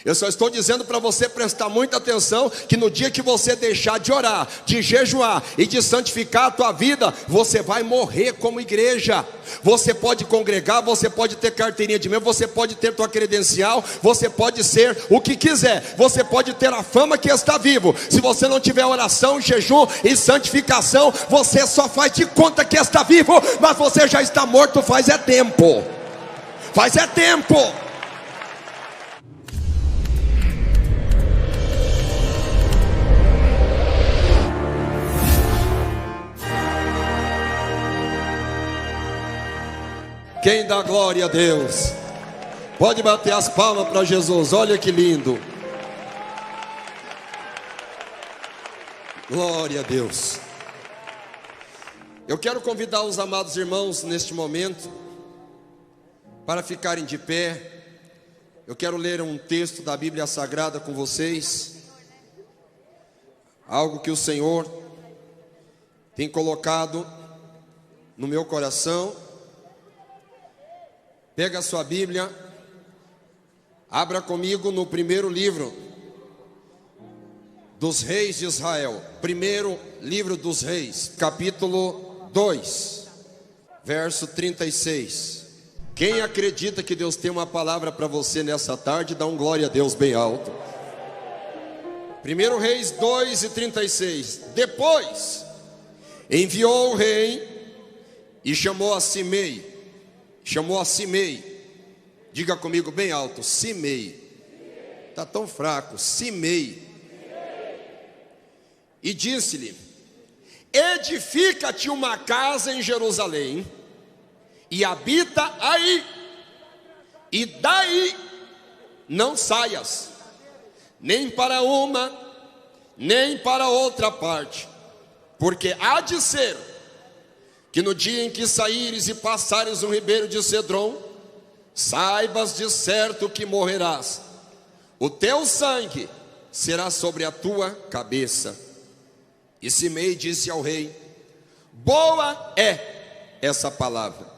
Eu só estou dizendo para você prestar muita atenção, que no dia que você deixar de orar, de jejuar e de santificar a tua vida, você vai morrer como igreja. Você pode congregar, você pode ter carteirinha de membro, você pode ter tua credencial, você pode ser o que quiser, você pode ter a fama que está vivo. Se você não tiver oração, jejum e santificação, você só faz de conta que está vivo, mas você já está morto faz é tempo. Faz é tempo. Quem dá glória a Deus? Pode bater as palmas para Jesus. Olha que lindo. Glória a Deus. Eu quero convidar os amados irmãos neste momento para ficarem de pé. Eu quero ler um texto da Bíblia Sagrada com vocês. Algo que o Senhor tem colocado no meu coração. Pega a sua Bíblia, abra comigo no primeiro livro dos reis de Israel. Primeiro livro dos reis, capítulo 2, verso 36. Quem acredita que Deus tem uma palavra para você nessa tarde, dá um glória a Deus bem alto. Primeiro Reis 2:36. Depois enviou o rei e chamou a Simei. Diga comigo bem alto, Simei. Está tão fraco, Simei. E disse-lhe: edifica-te uma casa em Jerusalém, e habita aí, e daí não saias, nem para uma, nem para outra parte, porque há de ser que no dia em que saíres e passares o ribeiro de Cedron, saibas de certo que morrerás. O teu sangue será sobre a tua cabeça. E Simei disse ao rei: boa é essa palavra.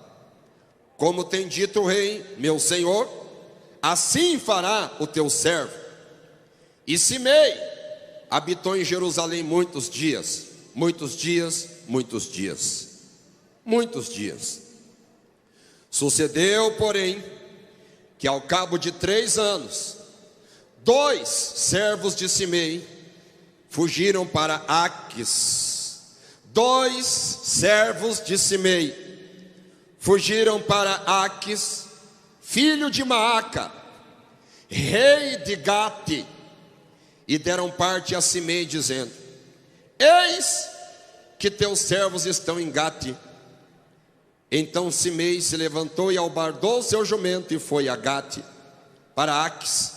Como tem dito o rei, meu senhor, assim fará o teu servo. E Simei habitou em Jerusalém muitos dias. Sucedeu, porém, que ao cabo de 3 anos, 2 servos de Simei fugiram para Aques. 2 servos de Simei fugiram para Aques, filho de Maaca, rei de Gate, e deram parte a Simei, dizendo: eis que teus servos estão em Gate. Então Simei se levantou e albardou seu jumento e foi a Gate, para Aques,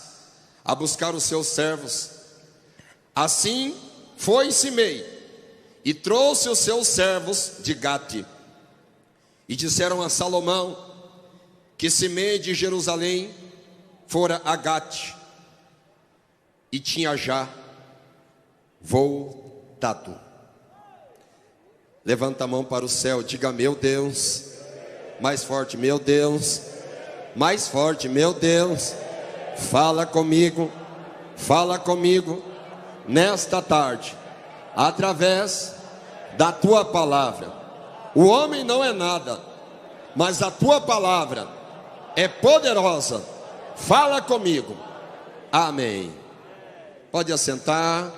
a buscar os seus servos. Assim foi Simei e trouxe os seus servos de Gate. E disseram a Salomão que Simei de Jerusalém fora a Gate e tinha já voltado. Levanta a mão para o céu, diga: meu Deus. Mais forte, meu Deus. Mais forte, meu Deus. Fala comigo nesta tarde, através da tua palavra. O homem não é nada, mas a tua palavra é poderosa. Fala comigo. Amém. Pode assentar.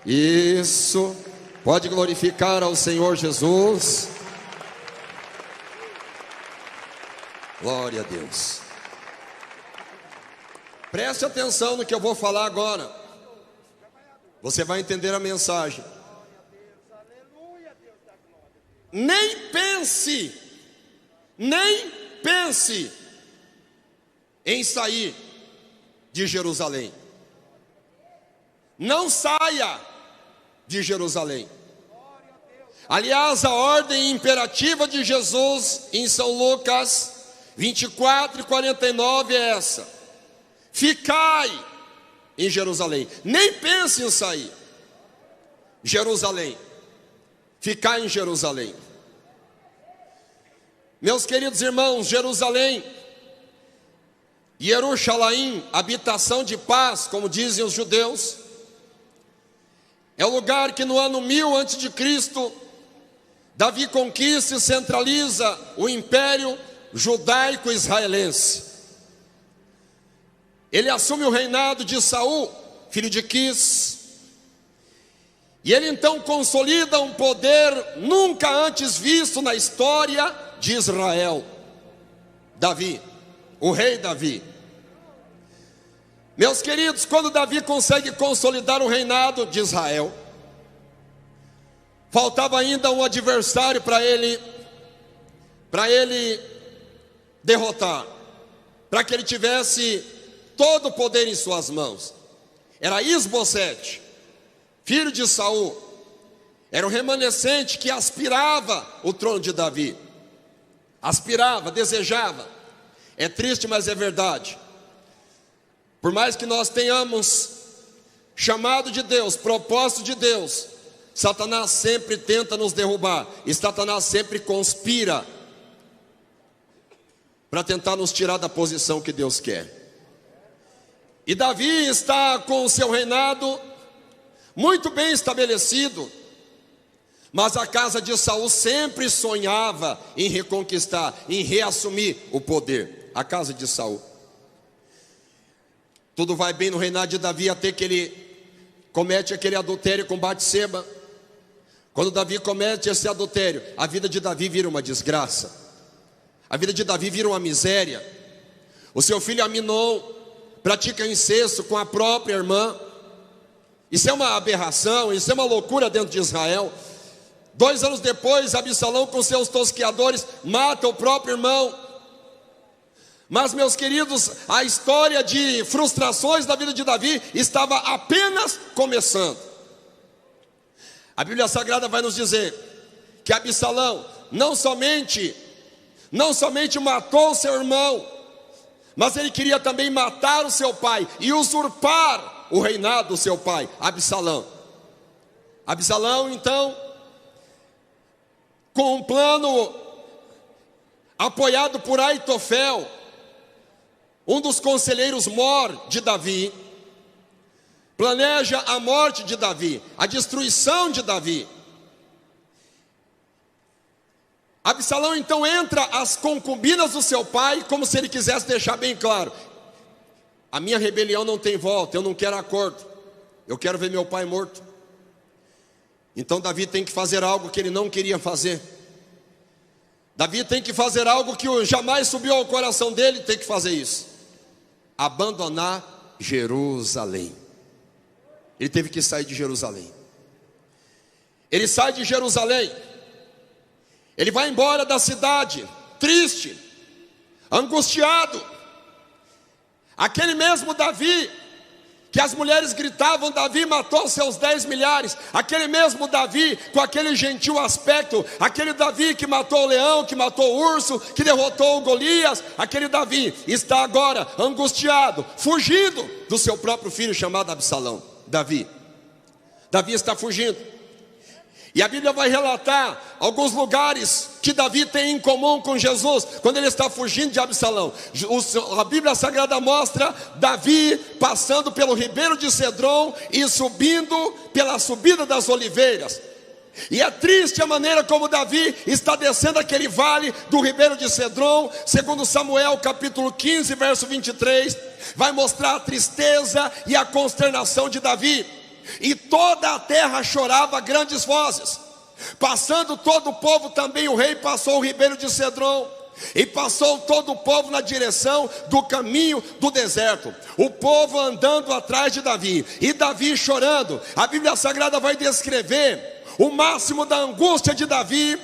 Isso. Pode glorificar ao Senhor Jesus. Glória a Deus. Preste atenção no que eu vou falar agora. Você vai entender a mensagem. Nem pense em sair de Jerusalém. Não saia de Jerusalém. Aliás, a ordem imperativa de Jesus em São Lucas 24:49 é essa: ficai em Jerusalém. Nem pense em sair. Jerusalém. Ficar em Jerusalém. Meus queridos irmãos, Jerusalém Jerusalém, habitação de paz, como dizem os judeus, é o lugar que no ano 1000 a.C., Davi conquista e centraliza o império judaico-israelense. Ele assume o reinado de Saul, filho de Quis, e ele então consolida um poder nunca antes visto na história de Israel. Davi, o rei Davi. Meus queridos, quando Davi consegue consolidar o reinado de Israel, faltava ainda um adversário para ele derrotar, para que ele tivesse todo o poder em suas mãos. Era Isbosete, filho de Saul, era um remanescente que aspirava o trono de Davi, aspirava, desejava. É triste, mas é verdade. Por mais que nós tenhamos chamado de Deus, propósito de Deus, Satanás sempre tenta nos derrubar, e Satanás sempre conspira para tentar nos tirar da posição que Deus quer. E Davi está com o seu reinado muito bem estabelecido, mas a casa de Saul sempre sonhava em reconquistar, em reassumir o poder. A casa de Saul. Tudo vai bem no reinado de Davi até que ele comete aquele adultério com Batseba. Quando Davi comete esse adultério, a vida de Davi vira uma desgraça. A vida de Davi vira uma miséria. O seu filho Aminon pratica incesto com a própria irmã. Isso é uma aberração, isso é uma loucura dentro de Israel. 2 anos depois, Absalão com seus tosqueadores mata o próprio irmão. Mas, meus queridos, a história de frustrações da vida de Davi estava apenas começando. A Bíblia Sagrada vai nos dizer que Absalão não somente matou seu irmão, mas ele queria também matar o seu pai e usurpar o reinado do seu pai, Absalão. Absalão, então, com um plano apoiado por Aitofel, um dos conselheiros mor de Davi, planeja a morte de Davi, a destruição de Davi. Absalão então entra às concubinas do seu pai, como se ele quisesse deixar bem claro: a minha rebelião não tem volta, eu não quero acordo, eu quero ver meu pai morto. Então Davi tem que fazer algo que ele não queria fazer. Davi tem que fazer algo que jamais subiu ao coração dele, tem que fazer isso: abandonar Jerusalém. Ele teve que sair de Jerusalém. Ele sai de Jerusalém, ele vai embora da cidade, triste, angustiado. Aquele mesmo Davi, que as mulheres gritavam: Davi matou seus 10 milhares. Aquele mesmo Davi, com aquele gentil aspecto, aquele Davi que matou o leão, que matou o urso, que derrotou o Golias, aquele Davi está agora angustiado, fugindo do seu próprio filho chamado Absalão. Davi está fugindo. E a Bíblia vai relatar alguns lugares que Davi tem em comum com Jesus, quando ele está fugindo de Absalão. A Bíblia Sagrada mostra Davi passando pelo ribeiro de Cedron e subindo pela subida das oliveiras. E é triste a maneira como Davi está descendo aquele vale do ribeiro de Cedron. Segundo Samuel capítulo 15 verso 23, vai mostrar a tristeza e a consternação de Davi. E toda a terra chorava a grandes vozes. Passando todo o povo, também o rei passou o ribeiro de Cedron, e passou todo o povo na direção do caminho do deserto, o povo andando atrás de Davi, e Davi chorando. A Bíblia Sagrada vai descrever o máximo da angústia de Davi,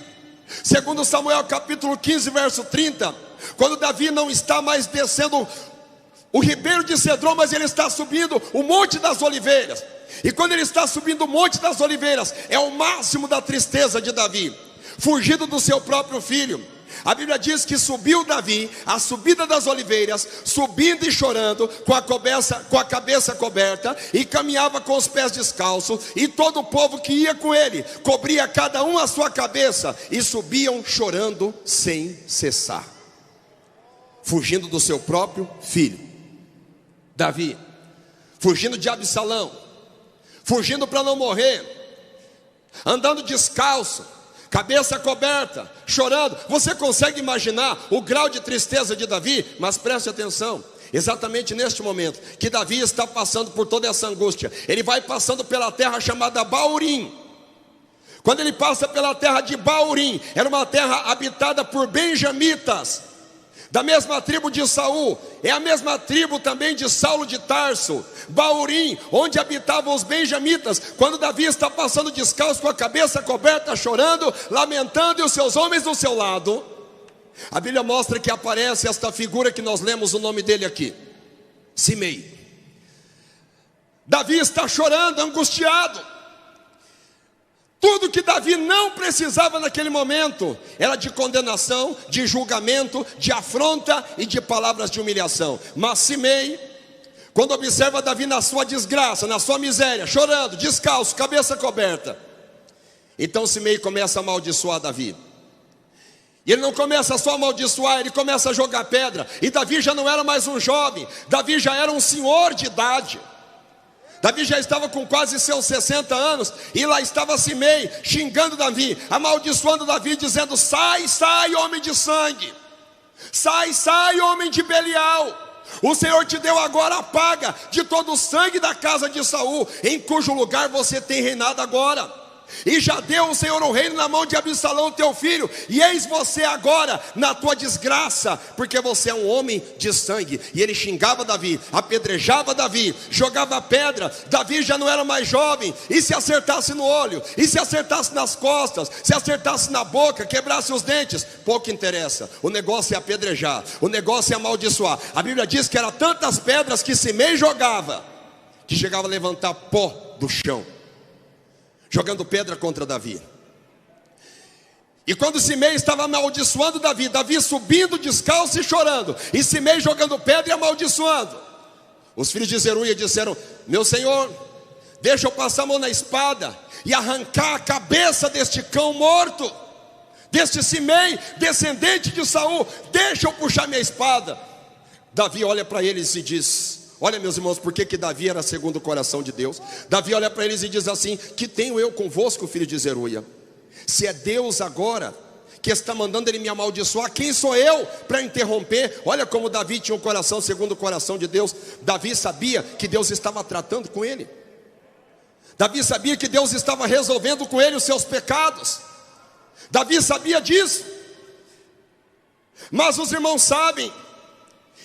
segundo Samuel capítulo 15 verso 30, quando Davi não está mais descendo o ribeiro de Cedron, mas ele está subindo o monte das oliveiras. E quando ele está subindo o monte das oliveiras, é o máximo da tristeza de Davi, fugido do seu próprio filho. A Bíblia diz que subiu Davi a subida das oliveiras, subindo e chorando, com a cabeça coberta, e caminhava com os pés descalços, e todo o povo que ia com ele cobria cada um a sua cabeça, e subiam chorando sem cessar, fugindo do seu próprio filho. Davi, fugindo de Absalão, fugindo para não morrer, andando descalço, cabeça coberta, chorando. Você consegue imaginar o grau de tristeza de Davi? Mas preste atenção, exatamente neste momento que Davi está passando por toda essa angústia, ele vai passando pela terra chamada Baurim. Quando ele passa pela terra de Baurim, era uma terra habitada por benjamitas, da mesma tribo de Saul, é a mesma tribo também de Saulo de Tarso. Baurim, onde habitavam os benjamitas. Quando Davi está passando descalço, com a cabeça coberta, chorando, lamentando, e os seus homens do seu lado, a Bíblia mostra que aparece esta figura que nós lemos o nome dele aqui, Simei. Davi está chorando, angustiado. Tudo que Davi não precisava naquele momento era de condenação, de julgamento, de afronta e de palavras de humilhação. Mas Simei, quando observa Davi na sua desgraça, na sua miséria, chorando, descalço, cabeça coberta, então Simei começa a amaldiçoar Davi. E ele não começa só a amaldiçoar, ele começa a jogar pedra. E Davi já não era mais um jovem, Davi já era um senhor de idade. Davi já estava com quase seus 60 anos, e lá estava Simei, xingando Davi, amaldiçoando Davi, dizendo: sai, sai, homem de sangue, sai, sai, homem de Belial, o Senhor te deu agora a paga de todo o sangue da casa de Saul, em cujo lugar você tem reinado agora. E já deu o Senhor o reino na mão de Absalão teu filho, e eis você agora na tua desgraça, porque você é um homem de sangue. E ele xingava Davi, apedrejava Davi, jogava pedra. Davi já não era mais jovem, e se acertasse no olho, e se acertasse nas costas, se acertasse na boca, quebrasse os dentes, pouco interessa. O negócio é apedrejar, o negócio é amaldiçoar. A Bíblia diz que eram tantas pedras que Simei jogava, que chegava a levantar pó do chão, jogando pedra contra Davi. E quando Simei estava amaldiçoando Davi, Davi subindo descalço e chorando, e Simei jogando pedra e amaldiçoando, os filhos de Zeruia disseram: meu senhor, deixa eu passar a mão na espada e arrancar a cabeça deste cão morto, deste Simei, descendente de Saul. Deixa eu puxar minha espada. Davi olha para eles e diz: olha, meus irmãos, por que Davi era segundo o coração de Deus? Davi olha para eles e diz assim: que tenho eu convosco, filho de Zeruia? Se é Deus agora que está mandando ele me amaldiçoar, quem sou eu para interromper? Olha como Davi tinha um coração segundo o coração de Deus. Davi sabia que Deus estava tratando com ele. Davi sabia que Deus estava resolvendo com ele os seus pecados. Davi sabia disso. Mas os irmãos sabem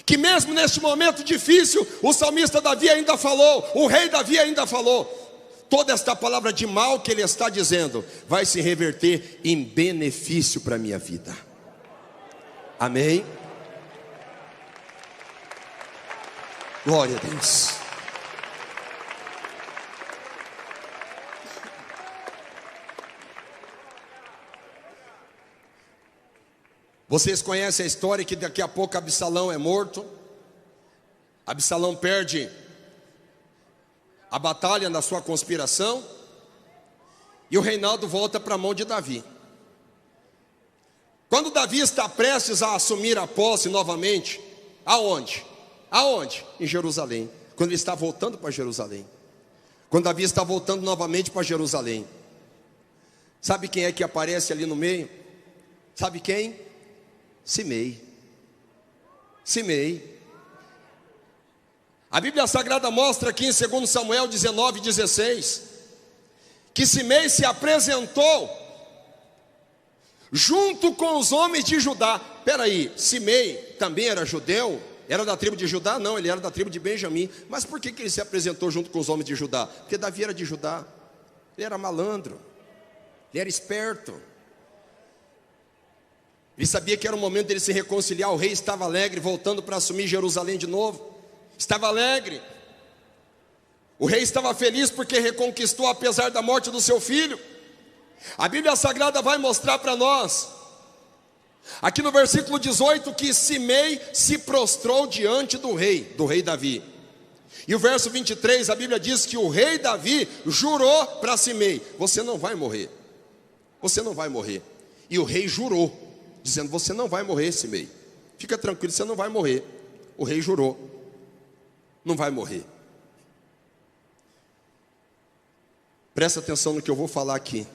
que mesmo neste momento difícil, o salmista Davi ainda falou, o rei Davi ainda falou: toda esta palavra de mal que ele está dizendo vai se reverter em benefício para a minha vida. Amém? Glória a Deus. Vocês conhecem a história que daqui a pouco Absalão é morto. Absalão perde a batalha na sua conspiração, e o reinado volta para a mão de Davi. Quando Davi está prestes a assumir a posse novamente, aonde? Aonde? Em Jerusalém. Quando ele está voltando para Jerusalém. Quando Davi está voltando novamente para Jerusalém, sabe quem é que aparece ali no meio? Sabe quem? Simei. Simei. A Bíblia Sagrada mostra aqui em 2 Samuel 19:16 que Simei se apresentou junto com os homens de Judá. Espera aí, Simei também era judeu? Era da tribo de Judá? Não, ele era da tribo de Benjamim. Mas por que ele se apresentou junto com os homens de Judá? Porque Davi era de Judá. Ele era malandro, ele era esperto. Ele sabia que era o momento dele se reconciliar. O rei estava alegre, voltando para assumir Jerusalém de novo. Estava alegre. O rei estava feliz porque reconquistou, apesar da morte do seu filho. A Bíblia Sagrada vai mostrar para nós, aqui no versículo 18, que Simei se prostrou diante do rei Davi. E o verso 23, a Bíblia diz que o rei Davi jurou para Simei: você não vai morrer. Você não vai morrer. E o rei jurou, dizendo: você não vai morrer, Simei. Fica tranquilo, você não vai morrer. O rei jurou. não vai morrer. Presta atenção no que eu vou falar aqui.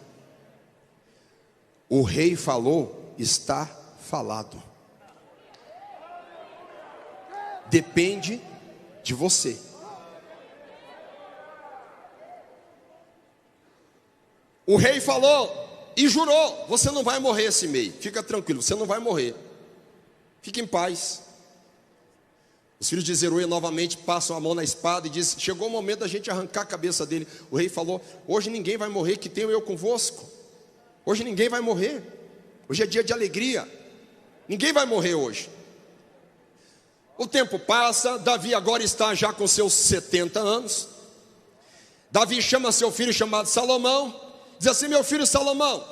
O rei falou, está falado. Depende de você. O rei falou e jurou: você não vai morrer esse mês. Fica tranquilo, você não vai morrer. Fique em paz. Os filhos de Zeruia novamente passam a mão na espada e dizem: chegou o momento da gente arrancar a cabeça dele. O rei falou: hoje ninguém vai morrer, que tenho eu convosco. Hoje ninguém vai morrer. Hoje é dia de alegria. Ninguém vai morrer hoje. O tempo passa, Davi agora está já com seus 70 anos. Davi chama seu filho chamado Salomão, diz assim: meu filho Salomão,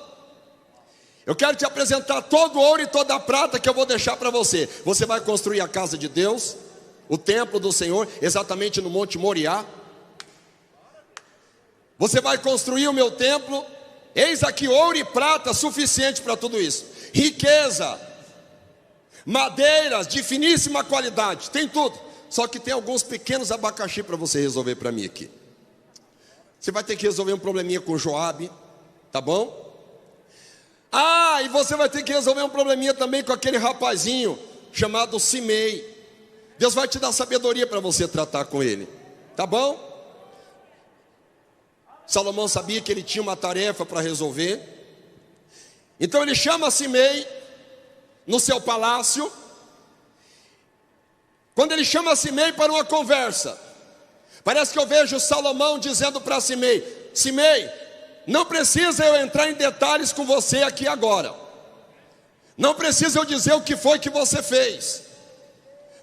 eu quero te apresentar todo o ouro e toda a prata que eu vou deixar para você. Você vai construir a casa de Deus, o templo do Senhor, exatamente no Monte Moriá. Você vai construir o meu templo. Eis aqui ouro e prata suficiente para tudo isso. Riqueza, madeiras de finíssima qualidade, tem tudo. Só que tem alguns pequenos abacaxi para você resolver para mim aqui. Você vai ter que resolver um probleminha com Joabe, tá bom? E você vai ter que resolver um probleminha também com aquele rapazinho chamado Simei. Deus vai te dar sabedoria para você tratar com ele, tá bom? Salomão sabia que ele tinha uma tarefa para resolver. Então ele chama Simei no seu palácio. Quando ele chama Simei para uma conversa, parece que eu vejo Salomão dizendo para Simei: Simei, não precisa eu entrar em detalhes com você aqui agora. Não precisa eu dizer o que foi que você fez.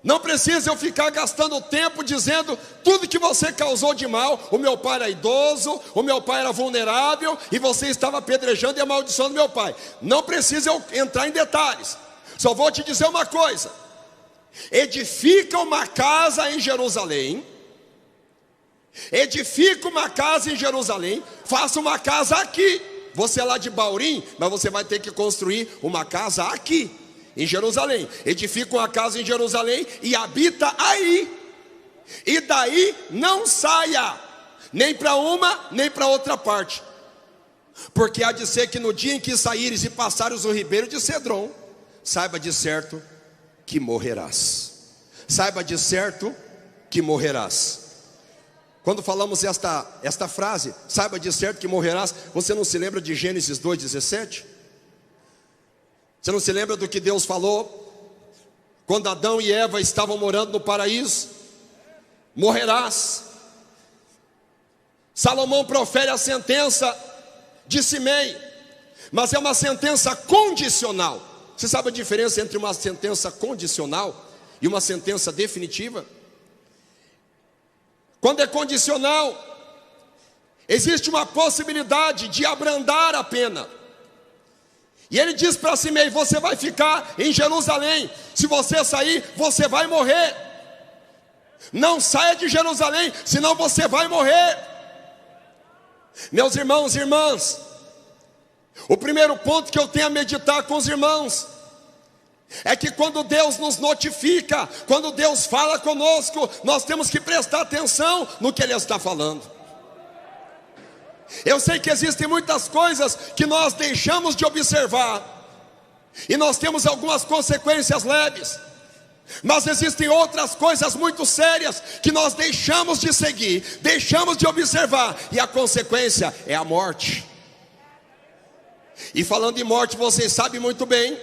Não precisa eu ficar gastando tempo dizendo tudo que você causou de mal. O meu pai era idoso, o meu pai era vulnerável, e você estava apedrejando e amaldiçoando meu pai. Não precisa eu entrar em detalhes. Só vou te dizer uma coisa: edifica uma casa em Jerusalém. Edifica uma casa em Jerusalém. Faça uma casa aqui. Você é lá de Baurim, mas você vai ter que construir uma casa aqui em Jerusalém. Edifica uma casa em Jerusalém e habita aí. E daí não saia, nem para uma, nem para outra parte. Porque há de ser que no dia em que saíres e passares o ribeiro de Cedron, saiba de certo que morrerás. Saiba de certo que morrerás. Quando falamos esta frase, saiba de certo que morrerás, você não se lembra de Gênesis 2,17? Você não se lembra do que Deus falou quando Adão e Eva estavam morando no paraíso? Morrerás. Salomão profere a sentença de Simei, mas é uma sentença condicional. Você sabe a diferença entre uma sentença condicional e uma sentença definitiva? Quando é condicional, existe uma possibilidade de abrandar a pena. E ele diz para Simei: você vai ficar em Jerusalém. Se você sair, você vai morrer. Não saia de Jerusalém, senão você vai morrer. Meus irmãos e irmãs, o primeiro ponto que eu tenho a meditar com os irmãos é que quando Deus nos notifica, quando Deus fala conosco, nós temos que prestar atenção no que Ele está falando. Eu sei que existem muitas coisas que nós deixamos de observar, e nós temos algumas consequências leves, mas existem outras coisas muito sérias que nós deixamos de seguir, deixamos de observar, e a consequência é a morte. E falando em morte, vocês sabem muito bem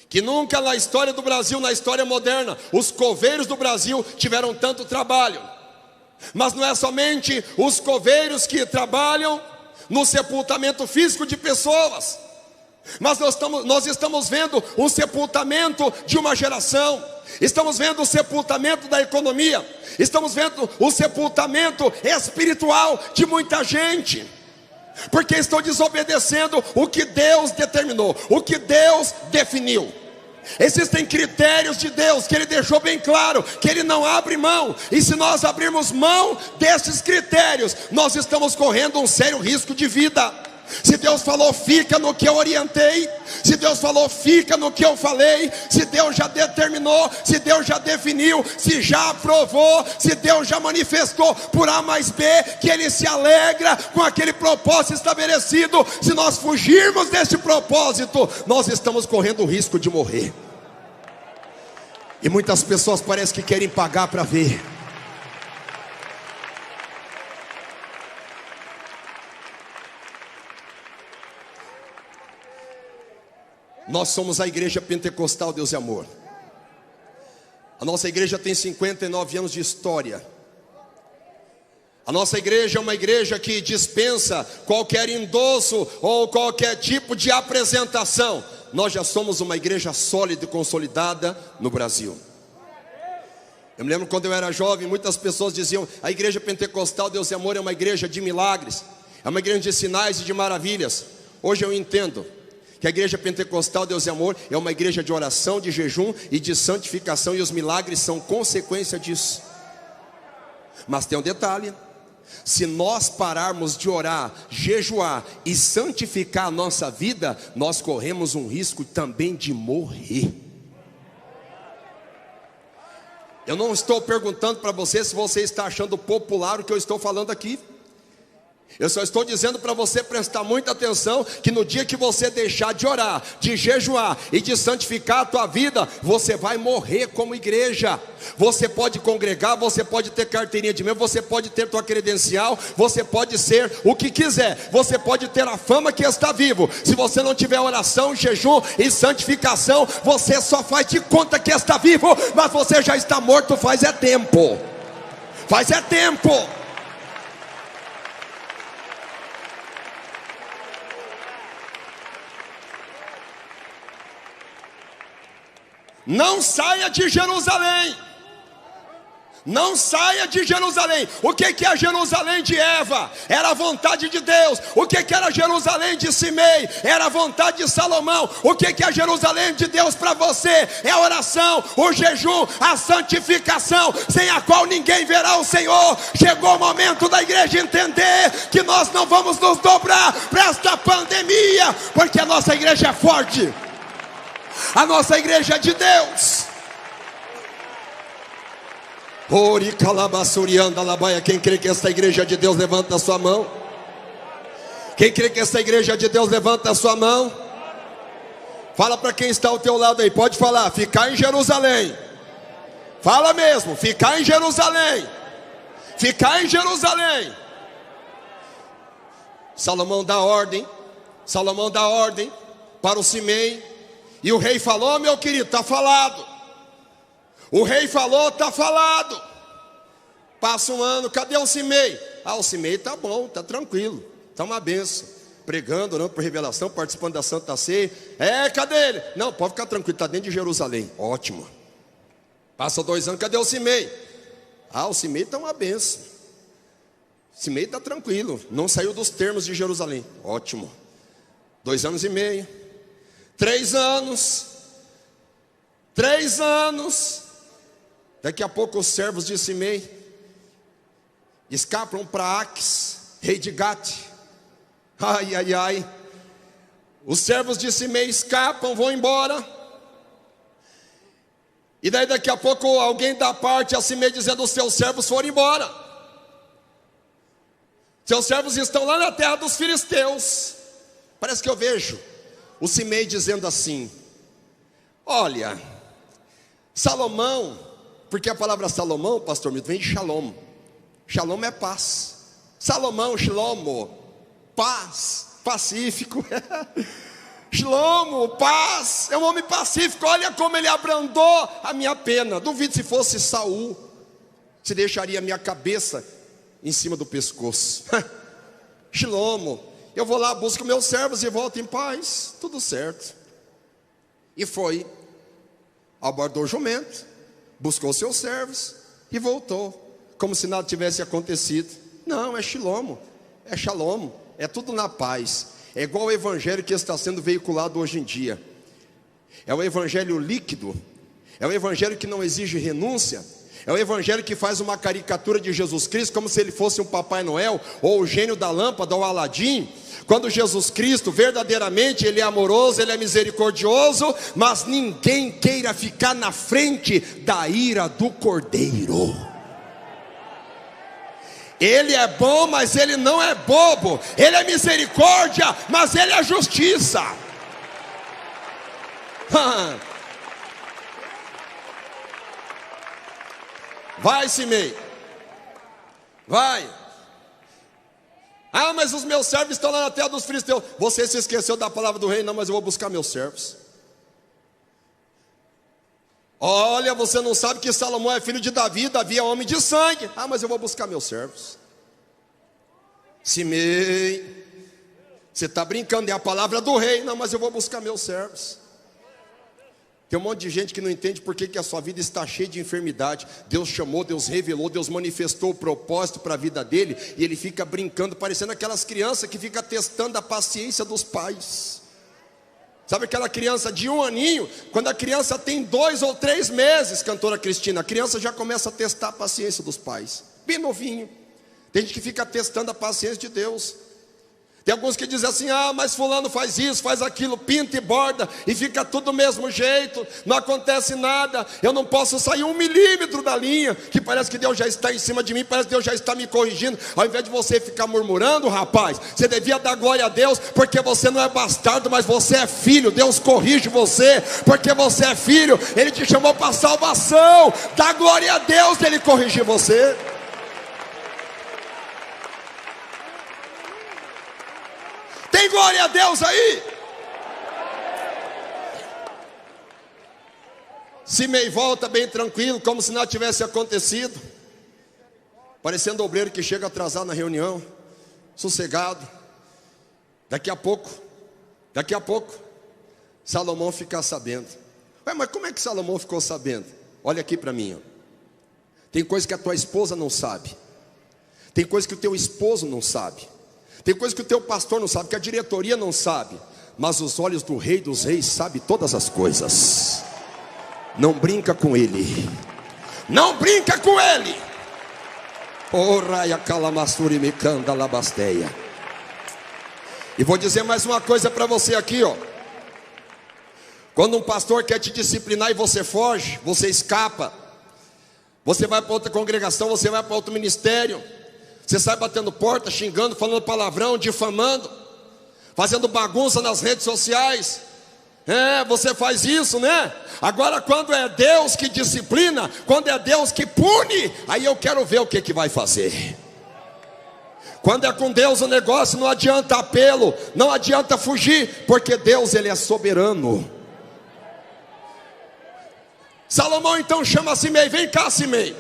que nunca na história do Brasil, na história moderna, os coveiros do Brasil tiveram tanto trabalho. Mas não é somente os coveiros que trabalham no sepultamento físico de pessoas, mas nós estamos vendo um sepultamento de uma geração. Estamos vendo o sepultamento da economia. Estamos vendo o sepultamento espiritual de muita gente, porque estão desobedecendo o que Deus determinou, o que Deus definiu. Existem critérios de Deus que Ele deixou bem claro, que Ele não abre mão. E se nós abrirmos mão desses critérios, nós estamos correndo um sério risco de vida. Se Deus falou, fica no que eu orientei. Se Deus falou, fica no que eu falei. Se Deus já determinou, se Deus já definiu, se já aprovou, se Deus já manifestou por A mais B, que Ele se alegra com aquele propósito estabelecido. Se nós fugirmos desse propósito, nós estamos correndo o risco de morrer. E muitas pessoas parecem que querem pagar para ver. Nós somos a igreja pentecostal Deus e Amor. A nossa igreja tem 59 anos de história. A nossa igreja é uma igreja que dispensa qualquer endosso ou qualquer tipo de apresentação. Nós já somos uma igreja sólida e consolidada no Brasil. Eu me lembro quando eu era jovem, muitas pessoas diziam: a igreja pentecostal Deus e Amor é uma igreja de milagres, é uma igreja de sinais e de maravilhas. Hoje eu entendo que a igreja pentecostal Deus e Amor é uma igreja de oração, de jejum e de santificação, e os milagres são consequência disso. Mas tem um detalhe: se nós pararmos de orar, jejuar e santificar a nossa vida, nós corremos um risco também de morrer. Eu não estou perguntando para você se você está achando popular o que eu estou falando aqui. Eu só estou dizendo para você prestar muita atenção, que no dia que você deixar de orar, de jejuar e de santificar a tua vida, você vai morrer como igreja. Você pode congregar, você pode ter carteirinha de membro, você pode ter tua credencial, você pode ser o que quiser, você pode ter a fama que está vivo. Se você não tiver oração, jejum e santificação, você só faz de conta que está vivo, mas você já está morto faz é tempo. Faz é tempo. Não saia de Jerusalém. Não saia de Jerusalém. O que é Jerusalém de Eva? Era a vontade de Deus. O que era Jerusalém de Simei? Era a vontade de Salomão. O que é Jerusalém de Deus para você? É a oração, o jejum, a santificação, sem a qual ninguém verá o Senhor. Chegou o momento da igreja entender que nós não vamos nos dobrar para esta pandemia, porque a nossa igreja é forte. A nossa igreja é de Deus. Quem crê que esta igreja é de Deus, levanta a sua mão. Quem crê que esta igreja é de Deus, levanta a sua mão. Fala para quem está ao teu lado aí, pode falar: ficar em Jerusalém. Fala mesmo, ficar em Jerusalém. Ficar em Jerusalém. Salomão dá ordem para o Simei. E o rei falou: meu querido, está falado. O rei falou, está falado. Passa um ano, cadê o Simei? O Simei está bom, está tranquilo, está uma benção, pregando, orando por revelação, participando da Santa Ceia. Cadê ele? Não, pode ficar tranquilo, está dentro de Jerusalém. Ótimo. Passa 2 anos, cadê o Simei? O Simei está uma benção. O Simei está tranquilo, não saiu dos termos de Jerusalém. Ótimo. 2 anos e meio. 3 anos. 3 anos. Daqui a pouco os servos de Simei escapam para Aques, rei de Gate. Ai. Os servos de Simei escapam, vão embora. E daí daqui a pouco alguém dá parte a Simei dizendo: os seus servos foram embora. Seus servos estão lá na terra dos filisteus. Parece que eu vejo o Simei dizendo assim: olha, Salomão, porque a palavra Salomão, pastor Milton, vem de Shalom. Shalom é paz. Salomão, Shlomo, paz, pacífico. Shlomo, paz, é um homem pacífico. Olha como ele abrandou a minha pena. Duvido se fosse Saul, se deixaria a minha cabeça em cima do pescoço. Shlomo, eu vou lá, busco meus servos e volto em paz. Tudo certo. E foi, abordou o jumento, buscou seus servos e voltou, como se nada tivesse acontecido. Não, é Shlomo, é Shalom, é tudo na paz. É igual o evangelho que está sendo veiculado hoje em dia. É um evangelho líquido, é um evangelho que não exige renúncia, É o evangelho que faz uma caricatura de Jesus Cristo como se ele fosse um Papai Noel, ou o gênio da lâmpada, ou Aladim. Quando Jesus Cristo, verdadeiramente, ele é amoroso, ele é misericordioso, mas ninguém queira ficar na frente da ira do Cordeiro. Ele é bom, mas ele não é bobo. Ele é misericórdia, mas ele é justiça. Vai, Simei. Vai. Ah, mas os meus servos estão lá na terra dos filisteus. Você se esqueceu da palavra do rei? Não, mas eu vou buscar meus servos. Olha, você não sabe que Salomão é filho de Davi, Davi é homem de sangue. Ah, mas eu vou buscar meus servos. Simei, você está brincando, é a palavra do rei. Não, mas eu vou buscar meus servos. Tem um monte de gente que não entende por que a sua vida está cheia de enfermidade. Deus chamou, Deus revelou, Deus manifestou o propósito para a vida dele, e ele fica brincando, parecendo aquelas crianças que ficam testando a paciência dos pais. Sabe aquela criança de 1 aninho? Quando a criança tem 2 ou 3 meses, cantora Cristina, a criança já começa a testar a paciência dos pais, bem novinho. Tem gente que fica testando a paciência de Deus. Tem alguns que dizem assim: ah, mas fulano faz isso, faz aquilo, pinta e borda, e fica tudo do mesmo jeito, não acontece nada, eu não posso sair 1 milímetro da linha, que parece que Deus já está em cima de mim, parece que Deus já está me corrigindo. Ao invés de você ficar murmurando, rapaz, você devia dar glória a Deus, porque você não é bastardo, mas você é filho. Deus corrige você, porque você é filho, Ele te chamou para salvação. Dá glória a Deus de Ele corrigir você. Tem glória a Deus aí? Simei volta bem tranquilo, como se nada tivesse acontecido, parecendo obreiro que chega atrasado na reunião, sossegado. Daqui a pouco, Salomão fica sabendo. Ué, mas como é que Salomão ficou sabendo? Olha aqui para mim, ó. Tem coisa que a tua esposa não sabe, tem coisa que o teu esposo não sabe, tem coisa que o teu pastor não sabe, que a diretoria não sabe, mas os olhos do Rei dos Reis sabem todas as coisas. Não brinca com ele, não brinca com ele. E vou dizer mais uma coisa para você aqui, ó. Quando um pastor quer te disciplinar e você foge, você escapa, você vai para outra congregação, você vai para outro ministério, você sai batendo porta, xingando, falando palavrão, difamando, fazendo bagunça nas redes sociais. Você faz isso, né? Agora quando é Deus que disciplina, quando é Deus que pune, aí eu quero ver o que vai fazer. Quando é com Deus o negócio, não adianta apelo, não adianta fugir, porque Deus, Ele é soberano. Salomão então chama Simei: vem cá, Simei,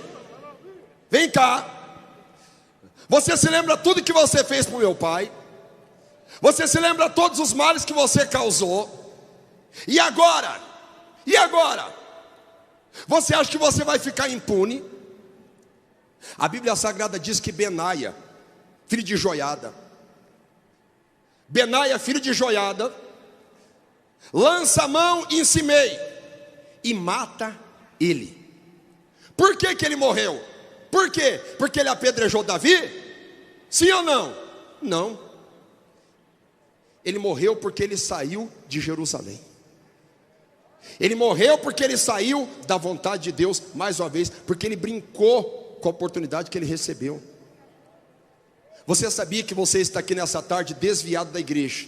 vem cá. Você se lembra tudo que você fez para o meu pai? Você se lembra todos os males que você causou? E agora? E agora? Você acha que você vai ficar impune? A Bíblia Sagrada diz que Benaia, filho de Joiada, filho de Joiada, lança a mão em Simei e mata ele. Por que ele morreu? Por quê? Porque ele apedrejou Davi? Sim ou não? Não. Ele morreu porque ele saiu de Jerusalém. Ele morreu porque ele saiu da vontade de Deus, mais uma vez, porque ele brincou com a oportunidade que ele recebeu. Você sabia que você está aqui nessa tarde desviado da igreja?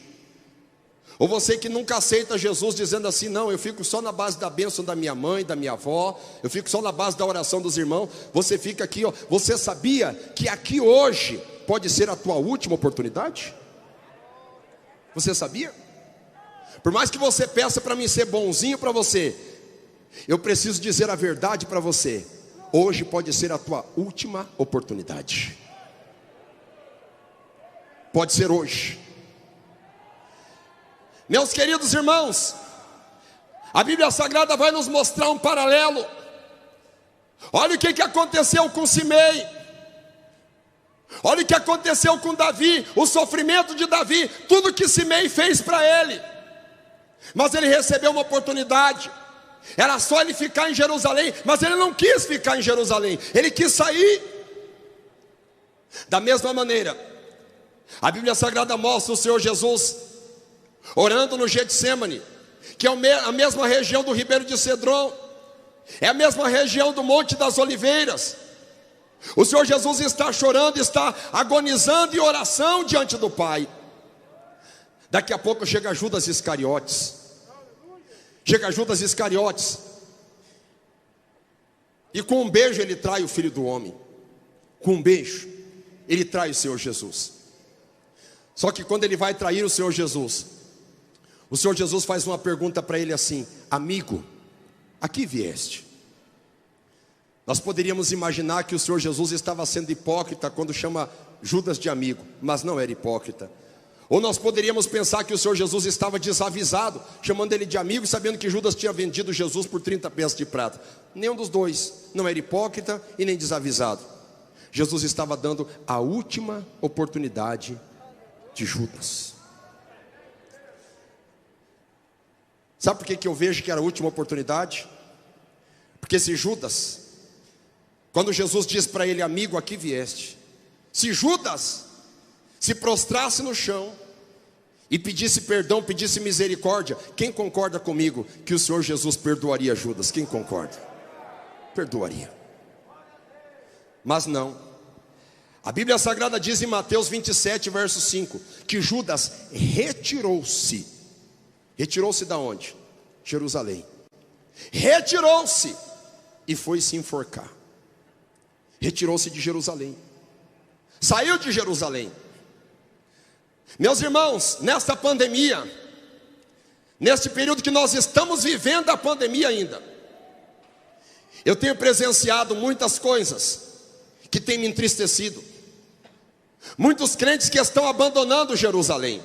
Ou você que nunca aceita Jesus, dizendo assim: não, eu fico só na base da bênção da minha mãe, da minha avó, eu fico só na base da oração dos irmãos. Você fica aqui, ó. Você sabia que aqui hoje pode ser a tua última oportunidade? Você sabia? Por mais que você peça para mim ser bonzinho para você, eu preciso dizer a verdade para você: hoje pode ser a tua última oportunidade. Pode ser hoje. Meus queridos irmãos, a Bíblia Sagrada vai nos mostrar um paralelo. Olha o que aconteceu com Simei. Olha o que aconteceu com Davi, o sofrimento de Davi, tudo que Simei fez para ele. Mas ele recebeu uma oportunidade. Era só ele ficar em Jerusalém, mas ele não quis ficar em Jerusalém, ele quis sair. Da mesma maneira, a Bíblia Sagrada mostra o Senhor Jesus orando no Getsêmani, que é a mesma região do Ribeiro de Cedron, é a mesma região do Monte das Oliveiras. O Senhor Jesus está chorando, está agonizando em oração diante do Pai. Daqui a pouco chega Judas Iscariotes. Chega Judas Iscariotes, e com um beijo ele trai o Filho do Homem. Com um beijo ele trai o Senhor Jesus. Só que quando ele vai trair o Senhor Jesus faz uma pergunta para ele assim: amigo, a que vieste? Nós poderíamos imaginar que o Senhor Jesus estava sendo hipócrita quando chama Judas de amigo, mas não era hipócrita. Ou nós poderíamos pensar que o Senhor Jesus estava desavisado, chamando ele de amigo, sabendo que Judas tinha vendido Jesus por 30 peças de prata. Nenhum dos dois, não era hipócrita e nem desavisado. Jesus estava dando a última oportunidade de Judas. Sabe por que eu vejo que era a última oportunidade? Porque se Judas, quando Jesus diz para ele, amigo, a que vieste? Se Judas se prostrasse no chão e pedisse perdão, pedisse misericórdia, quem concorda comigo que o Senhor Jesus perdoaria Judas? Quem concorda? Perdoaria. Mas não. A Bíblia Sagrada diz em Mateus 27, verso 5, que Judas retirou-se. Retirou-se da onde? Jerusalém. Retirou-se e foi se enforcar. Retirou-se de Jerusalém. Saiu de Jerusalém. Meus irmãos, nesta pandemia, neste período que nós estamos vivendo a pandemia ainda, eu tenho presenciado muitas coisas que têm me entristecido. Muitos crentes que estão abandonando Jerusalém.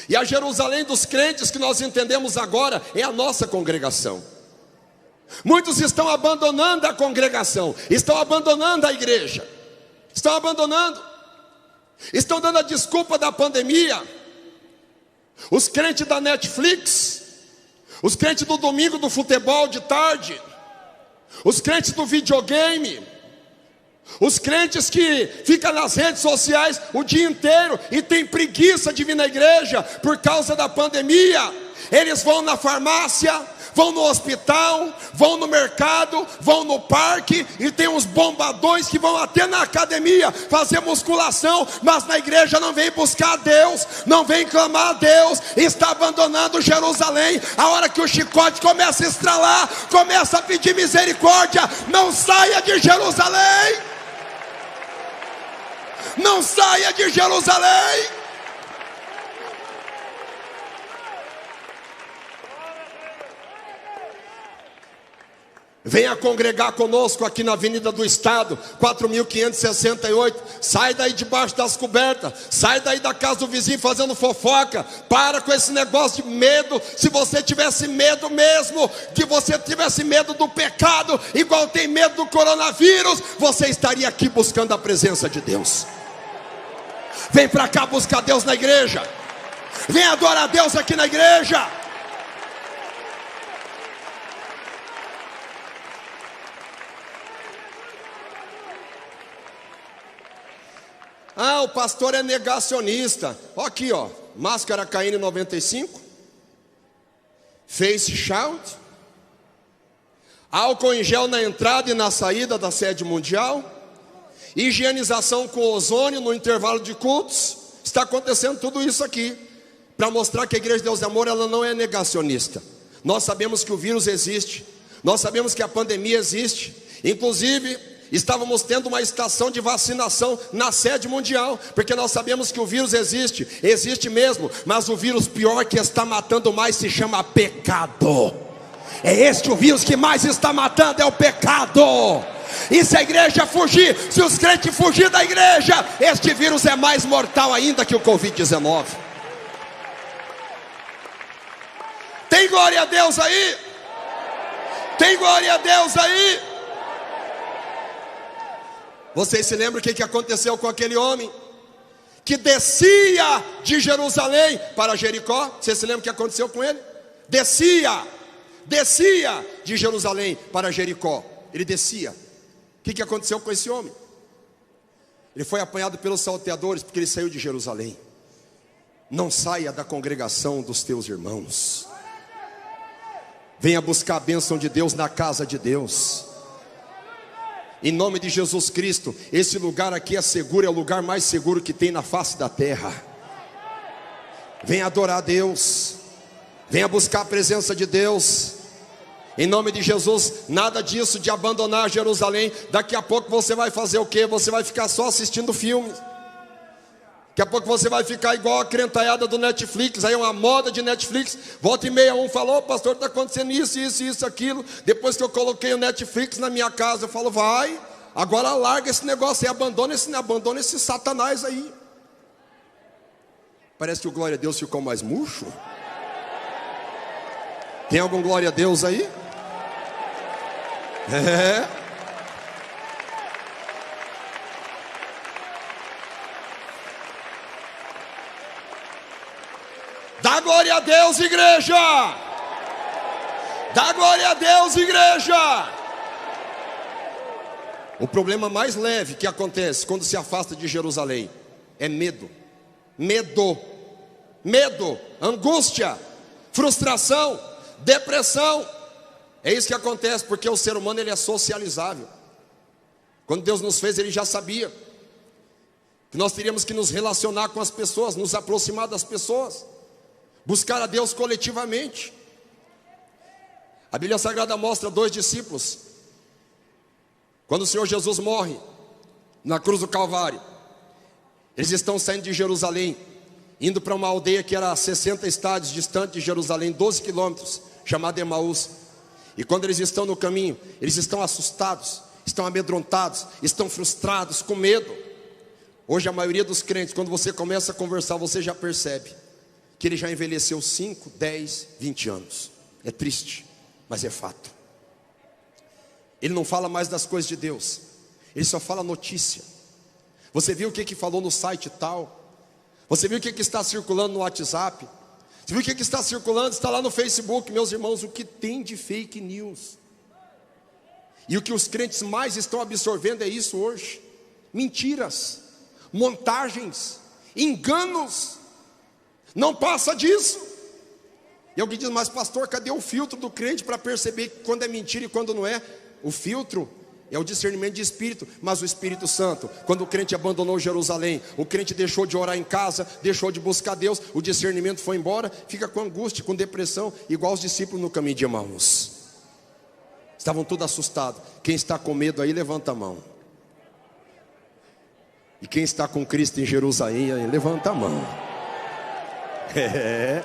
E a Jerusalém dos crentes que nós entendemos agora é a nossa congregação. Muitos estão abandonando a congregação, estão abandonando a igreja, estão abandonando. Estão dando a desculpa da pandemia. Os crentes da Netflix, os crentes do domingo do futebol de tarde, os crentes do videogame, os crentes que ficam nas redes sociais o dia inteiro e tem preguiça de vir na igreja por causa da pandemia. Eles vão na farmácia, vão no hospital, vão no mercado, vão no parque, e tem uns bombadões que vão até na academia fazer musculação, mas na igreja não vem buscar a Deus, não vem clamar a Deus, está abandonando Jerusalém. A hora que o chicote começa a estralar, começa a pedir misericórdia, não saia de Jerusalém, não saia de Jerusalém. Venha congregar conosco aqui na Avenida do Estado, 4.568. Sai daí debaixo das cobertas, sai daí da casa do vizinho fazendo fofoca. Para com esse negócio de medo. Se você tivesse medo mesmo, que você tivesse medo do pecado, igual tem medo do coronavírus, você estaria aqui buscando a presença de Deus. Vem para cá buscar Deus na igreja. Vem adorar a Deus aqui na igreja. Ah, o pastor é negacionista. Ó aqui, ó, máscara KN95, face shield, álcool em gel na entrada e na saída da sede mundial, higienização com ozônio no intervalo de cultos. Está acontecendo tudo isso aqui para mostrar que a Igreja de Deus de Amor, ela não é negacionista. Nós sabemos que o vírus existe, nós sabemos que a pandemia existe. Inclusive estávamos tendo uma estação de vacinação na sede mundial, porque nós sabemos que o vírus existe, existe mesmo, mas o vírus pior que está matando mais se chama pecado. É este o vírus que mais está matando, é o pecado. E se a igreja fugir, se os crentes fugir da igreja, este vírus é mais mortal ainda que o Covid-19. Tem glória a Deus aí? Tem glória a Deus aí? Vocês se lembram o que aconteceu com aquele homem que descia de Jerusalém para Jericó? Vocês se lembram o que aconteceu com ele? Descia descia de Jerusalém para Jericó. Ele descia. O que aconteceu com esse homem? Ele foi apanhado pelos salteadores porque ele saiu de Jerusalém. Não saia da congregação dos teus irmãos. Venha buscar a bênção de Deus na casa de Deus. Em nome de Jesus Cristo, esse lugar aqui é seguro, é o lugar mais seguro que tem na face da terra. Venha adorar a Deus, venha buscar a presença de Deus. Em nome de Jesus, nada disso de abandonar Jerusalém. Daqui a pouco você vai fazer o quê? Você vai ficar só assistindo filmes. Daqui a pouco você vai ficar igual a crentaiada do Netflix. Aí é uma moda de Netflix. Volta e meia um falou: pastor, está acontecendo isso, aquilo. Depois que eu coloquei o Netflix na minha casa, eu falo: vai, agora larga esse negócio aí, abandona esse satanás aí. Parece que o glória a Deus ficou mais murcho. Tem algum glória a Deus aí? É. Dá glória a Deus, igreja! Dá glória a Deus, igreja! O problema mais leve que acontece quando se afasta de Jerusalém é medo. Medo, angústia, frustração, depressão. É isso que acontece, porque o ser humano ele é socializável. Quando Deus nos fez, Ele já sabia que nós teríamos que nos relacionar com as pessoas, nos aproximar das pessoas, buscar a Deus coletivamente. A Bíblia Sagrada mostra dois discípulos. Quando o Senhor Jesus morre na cruz do Calvário, eles estão saindo de Jerusalém, indo para uma aldeia que era a 60 estádios distante de Jerusalém, 12 quilômetros, chamada Emaús. E quando eles estão no caminho, eles estão assustados, estão amedrontados, estão frustrados, com medo. Hoje a maioria dos crentes, quando você começa a conversar, você já percebe que ele já envelheceu 5, 10, 20 anos. É triste, mas é fato. Ele não fala mais das coisas de Deus, ele só fala notícia. Você viu o que falou no site tal? Você viu o que está circulando no WhatsApp? Você viu o que está circulando? Está lá no Facebook. Meus irmãos, o que tem de fake news? E o que os crentes mais estão absorvendo é isso hoje: mentiras, montagens, enganos. Não passa disso. E alguém diz: mas pastor, cadê o filtro do crente para perceber quando é mentira e quando não é? O filtro é o discernimento de espírito. Mas o Espírito Santo, quando o crente abandonou Jerusalém, o crente deixou de orar em casa, deixou de buscar Deus, o discernimento foi embora, fica com angústia, com depressão, igual os discípulos no caminho de Emaús. Estavam todos assustados. Quem está com medo aí, levanta a mão. E quem está com Cristo em Jerusalém aí, levanta a mão. É.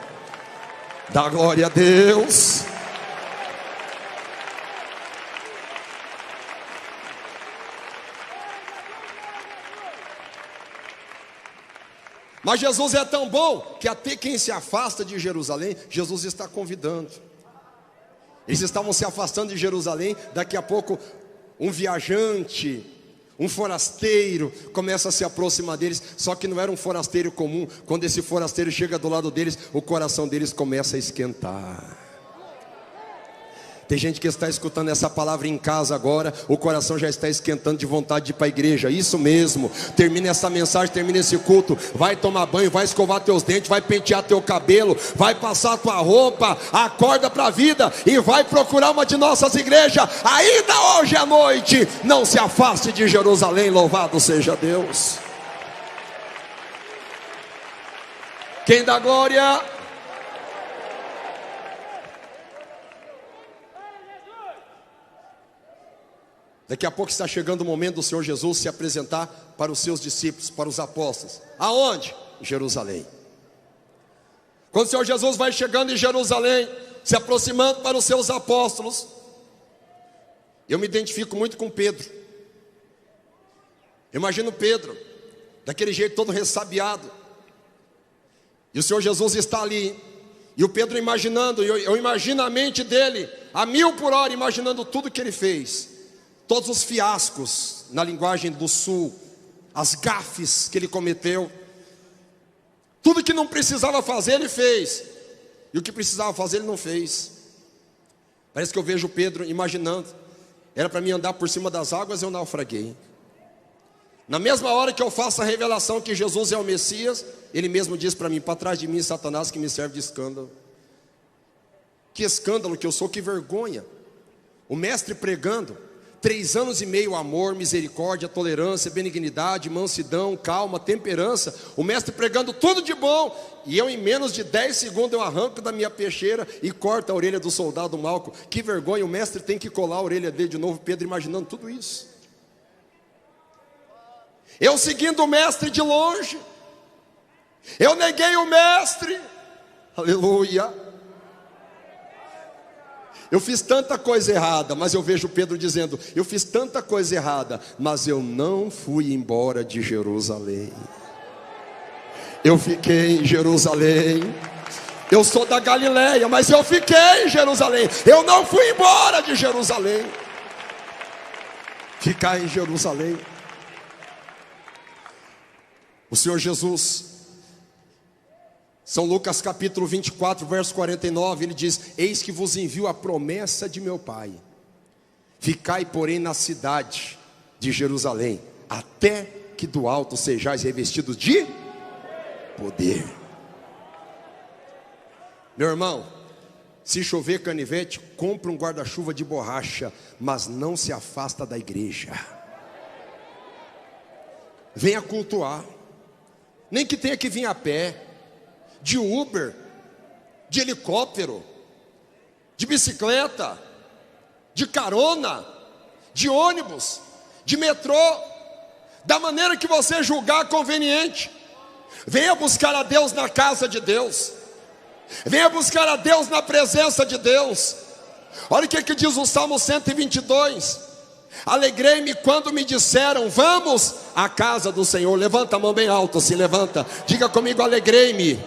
Dá glória a Deus. Mas Jesus é tão bom que até quem se afasta de Jerusalém, Jesus está convidando. Eles estavam se afastando de Jerusalém. Daqui a pouco um viajante, um forasteiro começa a se aproximar deles. Só que não era um forasteiro comum. Quando esse forasteiro chega do lado deles, o coração deles começa a esquentar. Tem gente que está escutando essa palavra em casa agora, o coração já está esquentando de vontade de ir para a igreja. Isso mesmo. Termina essa mensagem, termina esse culto, vai tomar banho, vai escovar teus dentes, vai pentear teu cabelo, vai passar a tua roupa, acorda para a vida e vai procurar uma de nossas igrejas ainda hoje à noite. Não se afaste de Jerusalém, louvado seja Deus. Quem dá glória? Daqui a pouco está chegando o momento do Senhor Jesus se apresentar para os seus discípulos, para os apóstolos. Aonde? Em Jerusalém. Quando o Senhor Jesus vai chegando em Jerusalém, se aproximando para os seus apóstolos, eu me identifico muito com Pedro. Eu imagino Pedro, daquele jeito todo ressabiado. E o Senhor Jesus está ali. E o Pedro imaginando, eu imagino a mente dele a 1000 por hora, imaginando tudo que ele fez. Todos os fiascos, na linguagem do sul, as gafes que ele cometeu, tudo que não precisava fazer ele fez, e o que precisava fazer ele não fez. Parece que eu vejo Pedro imaginando: era para mim andar por cima das águas, eu naufraguei. Na mesma hora que eu faço a revelação que Jesus é o Messias, ele mesmo diz para mim: para trás de mim, Satanás, que me serve de escândalo. Que escândalo que eu sou, que vergonha. O mestre pregando 3 anos e meio, amor, misericórdia, tolerância, benignidade, mansidão, calma, temperança. O mestre pregando tudo de bom, e eu em menos de 10 segundos eu arranco da minha peixeira e corto a orelha do soldado Malco. Que vergonha, o mestre tem que colar a orelha dele de novo. Pedro imaginando tudo isso. Eu seguindo o mestre de longe, eu neguei o mestre, aleluia. Eu fiz tanta coisa errada, mas eu vejo Pedro dizendo: eu fiz tanta coisa errada, mas eu não fui embora de Jerusalém. Eu fiquei em Jerusalém. Eu sou da Galileia, mas eu fiquei em Jerusalém. Eu não fui embora de Jerusalém. Ficar em Jerusalém. O Senhor Jesus, São Lucas capítulo 24, verso 49, ele diz: eis que vos envio a promessa de meu Pai. Ficai, porém, na cidade de Jerusalém, até que do alto sejais revestidos de poder. Meu irmão, se chover canivete, compra um guarda-chuva de borracha, mas não se afasta da igreja. Venha cultuar. Nem que tenha que vir a pé, de Uber, de helicóptero, de bicicleta, de carona, de ônibus, de metrô, da maneira que você julgar conveniente. Venha buscar a Deus na casa de Deus. Venha buscar a Deus na presença de Deus. Olha o que diz o Salmo 122. Alegrei-me quando me disseram: vamos à casa do Senhor. Levanta a mão bem alto, se levanta. Diga comigo: alegrei-me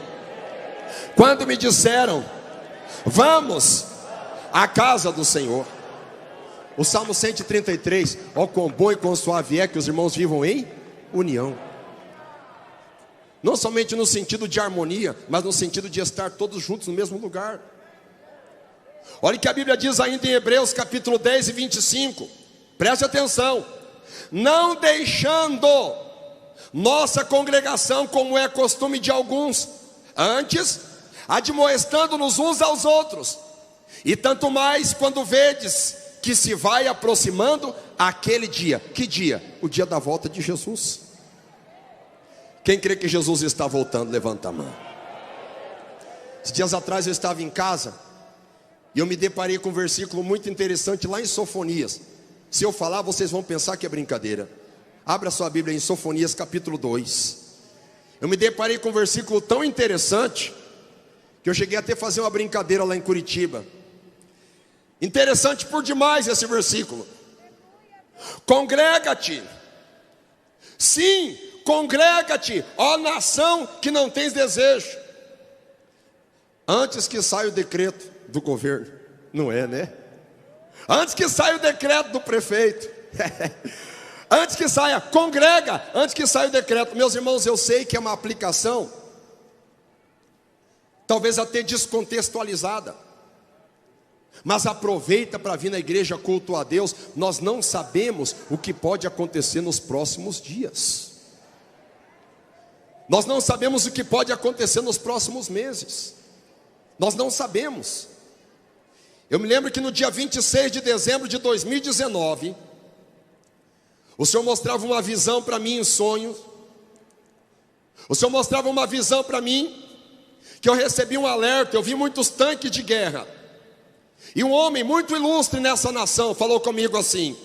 quando me disseram: vamos à casa do Senhor. O Salmo 133. Ó, quão bom e quão suave é que os irmãos vivam em união. Não somente no sentido de harmonia, mas no sentido de estar todos juntos no mesmo lugar. Olha o que a Bíblia diz ainda em Hebreus capítulo 10 e 25. Preste atenção: não deixando nossa congregação, como é costume de alguns, antes admoestando-nos uns aos outros, e tanto mais quando vedes que se vai aproximando aquele dia. Que dia? O dia da volta de Jesus. Quem crê que Jesus está voltando, levanta a mão. Esses dias atrás eu estava em casa e eu me deparei com um versículo muito interessante lá em Sofonias. Se eu falar, vocês vão pensar que é brincadeira. Abra sua Bíblia em Sofonias capítulo 2. Eu me deparei com um versículo tão interessante que eu cheguei até a fazer uma brincadeira lá em Curitiba. Interessante por demais esse versículo. Congrega-te. Sim, congrega-te, ó nação que não tens desejo, antes que saia o decreto do governo. Não é, né? Antes que saia o decreto do prefeito. Antes que saia, congrega, antes que saia o decreto. Meus irmãos, eu sei que é uma aplicação talvez até descontextualizada, mas aproveita para vir na igreja cultuar a Deus. Nós não sabemos o que pode acontecer nos próximos dias. Nós não sabemos o que pode acontecer nos próximos meses. Nós não sabemos. Eu me lembro que no dia 26 de dezembro de 2019, o Senhor mostrava uma visão para mim em sonhos. O Senhor mostrava uma visão para mim, que eu recebi um alerta. Eu vi muitos tanques de guerra, e um homem muito ilustre nessa nação falou comigo assim: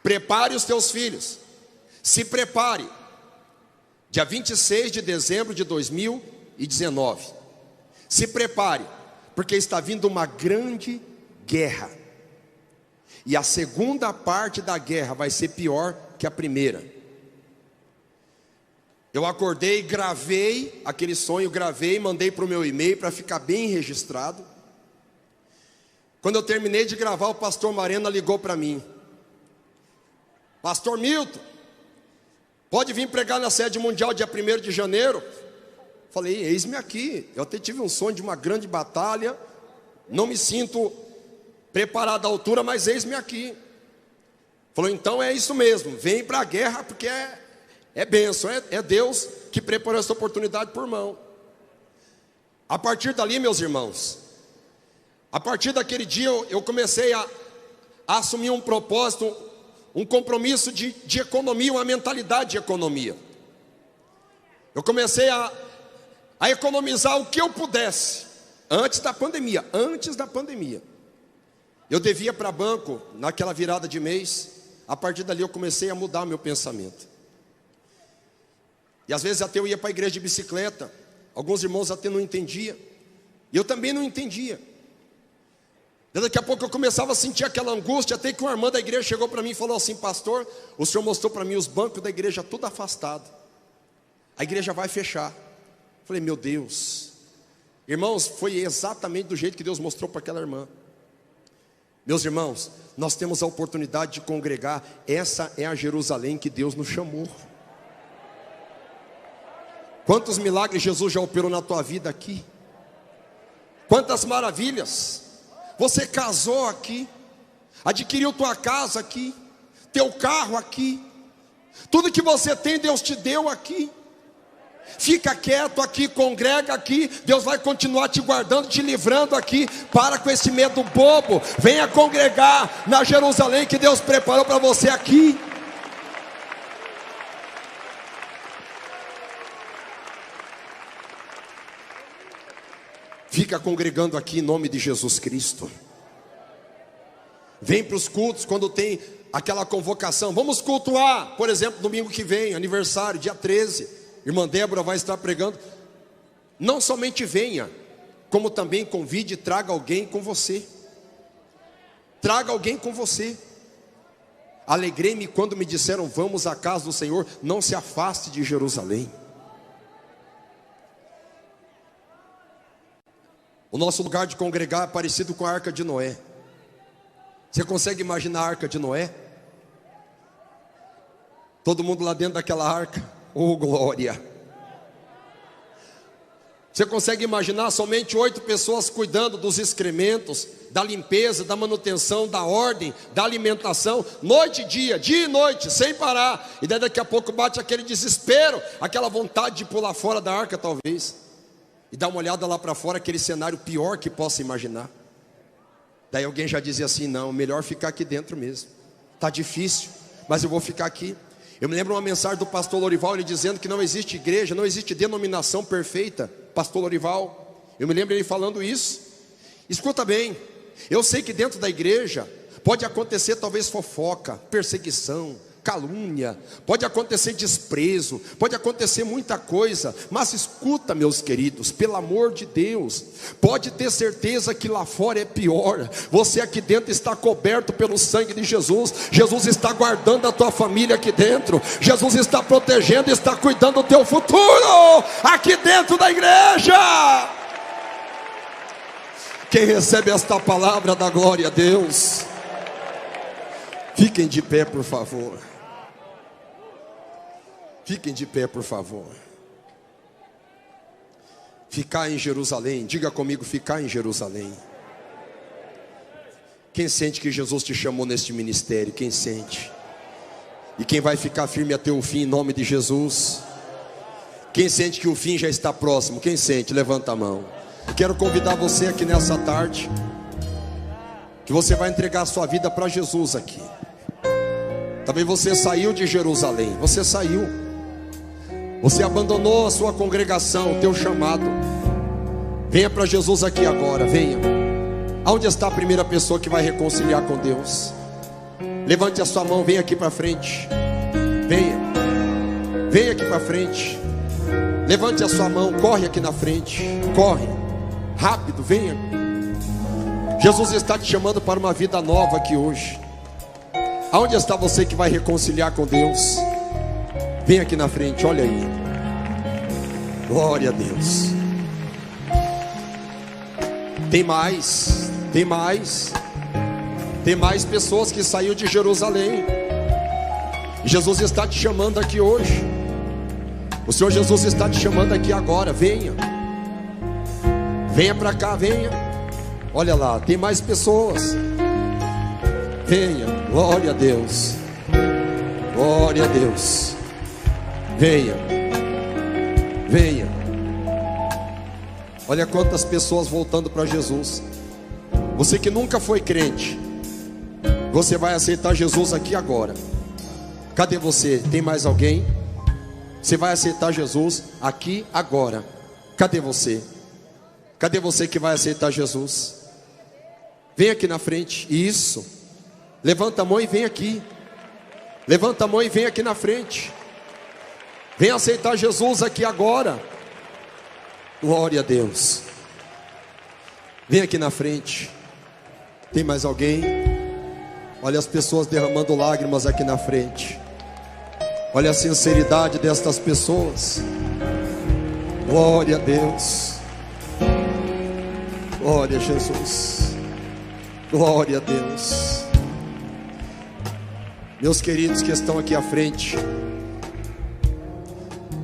prepare os teus filhos, se prepare. Dia 26 de dezembro de 2019, se prepare, porque está vindo uma grande guerra, e a segunda parte da guerra vai ser pior que a primeira. Eu acordei, gravei aquele sonho, mandei para o meu e-mail para ficar bem registrado. Quando eu terminei de gravar, o pastor Marena ligou para mim: pastor Milton, pode vir pregar na sede mundial dia 1º de janeiro? Falei: eis-me aqui. Eu até tive um sonho de uma grande batalha. Não me sinto preparado à altura, mas eis-me aqui. Falou, então é isso mesmo, vem para a guerra, porque é bênção, é Deus que preparou essa oportunidade por mão. A partir dali, meus irmãos, a partir daquele dia eu comecei a assumir um propósito, um compromisso de economia, uma mentalidade de economia. Eu comecei a economizar o que eu pudesse, antes da pandemia. Eu devia para banco, naquela virada de mês. A partir dali eu comecei a mudar meu pensamento. E às vezes até eu ia para a igreja de bicicleta. Alguns irmãos até não entendiam. E eu também não entendia. Daqui a pouco eu começava a sentir aquela angústia. Até que uma irmã da igreja chegou para mim e falou assim: pastor, o senhor mostrou para mim os bancos da igreja tudo afastado. A igreja vai fechar. Falei, meu Deus. Irmãos, foi exatamente do jeito que Deus mostrou para aquela irmã. Meus irmãos, nós temos a oportunidade de congregar. Essa é a Jerusalém que Deus nos chamou. Quantos milagres Jesus já operou na tua vida aqui? Quantas maravilhas. Você casou aqui, adquiriu tua casa aqui, teu carro aqui, tudo que você tem Deus te deu aqui. Fica quieto aqui, congrega aqui. Deus vai continuar te guardando, te livrando aqui. Para com esse medo bobo. Venha congregar na Jerusalém que Deus preparou para você aqui. Fica congregando aqui em nome de Jesus Cristo. Vem para os cultos quando tem aquela convocação. Vamos cultuar, por exemplo, domingo que vem, aniversário, dia 13. Irmã Débora vai estar pregando. Não somente venha, como também convide e traga alguém com você. Traga alguém com você. Alegrei-me quando me disseram: vamos à casa do Senhor. Não se afaste de Jerusalém. O nosso lugar de congregar é parecido com a Arca de Noé. Você consegue imaginar a Arca de Noé? Todo mundo lá dentro daquela arca. Oh, glória! Você consegue imaginar somente 8 pessoas cuidando dos excrementos, da limpeza, da manutenção, da ordem, da alimentação, noite e dia e noite, sem parar. E daí daqui a pouco bate aquele desespero, aquela vontade de pular fora da arca talvez. E dá uma olhada lá para fora, aquele cenário pior que possa imaginar. Daí alguém já dizia assim: não, melhor ficar aqui dentro mesmo. Está difícil, mas eu vou ficar aqui. Eu me lembro uma mensagem do pastor Lorival, ele dizendo que não existe igreja, não existe denominação perfeita. Pastor Lorival, eu me lembro ele falando isso. Escuta bem, eu sei que dentro da igreja pode acontecer talvez fofoca, perseguição, calúnia, pode acontecer desprezo, pode acontecer muita coisa. Mas escuta, meus queridos, pelo amor de Deus, pode ter certeza que lá fora é pior. Você aqui dentro está coberto pelo sangue de Jesus. Jesus está guardando a tua família aqui dentro. Jesus está protegendo, está cuidando do teu futuro aqui dentro da igreja. Quem recebe esta palavra dá glória a Deus. Fiquem de pé, por favor. Fiquem de pé, por favor. Ficar em Jerusalém. Diga comigo: ficar em Jerusalém. Quem sente que Jesus te chamou neste ministério? Quem sente? E quem vai ficar firme até o fim em nome de Jesus? Quem sente que o fim já está próximo? Quem sente? Levanta a mão. Quero convidar você aqui nessa tarde, que você vai entregar a sua vida para Jesus aqui. Também você saiu de Jerusalém. Você saiu. Você abandonou a sua congregação, o teu chamado. Venha para Jesus aqui agora, venha. Aonde está a primeira pessoa que vai reconciliar com Deus? Levante a sua mão, venha aqui para frente. Venha. Venha aqui para frente. Levante a sua mão, corre aqui na frente. Corre. Rápido, venha. Jesus está te chamando para uma vida nova aqui hoje. Aonde está você que vai reconciliar com Deus? Vem aqui na frente, olha aí. Glória a Deus. Tem mais. Tem mais. Tem mais pessoas que saíram de Jerusalém. Jesus está te chamando aqui hoje. O Senhor Jesus está te chamando aqui agora. Venha. Venha para cá, venha. Olha lá, tem mais pessoas. Venha, glória a Deus. Glória a Deus. Venha. Venha. Olha quantas pessoas voltando para Jesus. Você que nunca foi crente, você vai aceitar Jesus aqui agora. Cadê você? Tem mais alguém? Você vai aceitar Jesus aqui agora. Cadê você? Cadê você que vai aceitar Jesus? Vem aqui na frente. Isso. Levanta a mão e vem aqui. Levanta a mão e vem aqui na frente. Vem aceitar Jesus aqui agora. Glória a Deus. Vem aqui na frente. Tem mais alguém? Olha as pessoas derramando lágrimas aqui na frente. Olha a sinceridade destas pessoas. Glória a Deus. Glória a Jesus. Glória a Deus. Meus queridos que estão aqui à frente,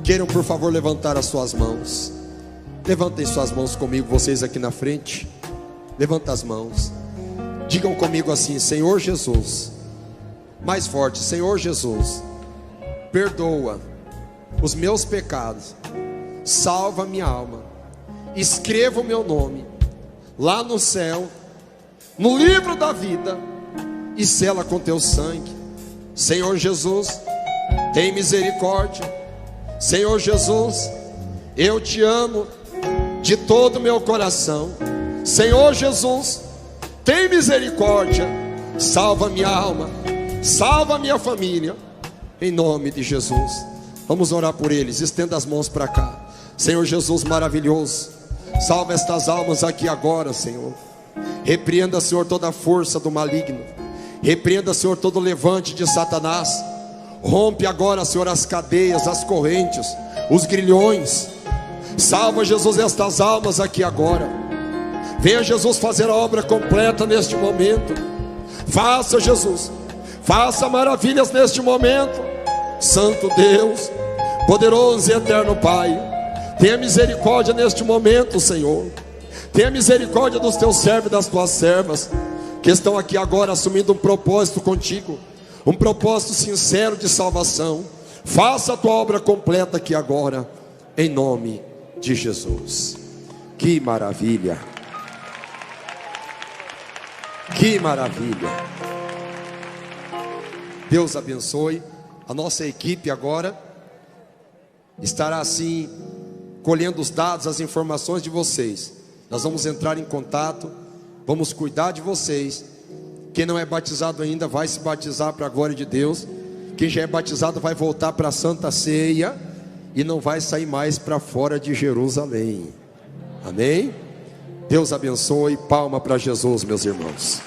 queiram por favor levantar as suas mãos. Levantem suas mãos comigo, vocês aqui na frente. Levanta as mãos. Digam comigo assim: Senhor Jesus. Mais forte: Senhor Jesus, perdoa os meus pecados, salva minha alma, escreva o meu nome lá no céu, no livro da vida, e sela com teu sangue. Senhor Jesus, tem misericórdia. Senhor Jesus, eu te amo de todo o meu coração. Senhor Jesus, tem misericórdia, salva minha alma, salva minha família, em nome de Jesus. Vamos orar por eles. Estenda as mãos para cá. Senhor Jesus maravilhoso, salva estas almas aqui agora, Senhor. Repreenda, Senhor, toda a força do maligno. Repreenda, Senhor, todo o levante de Satanás. Rompe agora, Senhor, as cadeias, as correntes, os grilhões. Salva, Jesus, estas almas aqui agora. Venha, Jesus, fazer a obra completa neste momento. Faça, Jesus, faça maravilhas neste momento. Santo Deus, poderoso e eterno Pai, tenha misericórdia neste momento, Senhor. Tenha misericórdia dos teus servos e das tuas servas, que estão aqui agora assumindo um propósito contigo, um propósito sincero de salvação. Faça a tua obra completa aqui agora, em nome de Jesus. Que maravilha! Que maravilha! Deus abençoe. A nossa equipe agora estará assim colhendo os dados, as informações de vocês. Nós vamos entrar em contato, vamos cuidar de vocês. Quem não é batizado ainda vai se batizar para a glória de Deus. Quem já é batizado vai voltar para a Santa Ceia e não vai sair mais para fora de Jerusalém. Amém? Deus abençoe. Palma para Jesus, meus irmãos.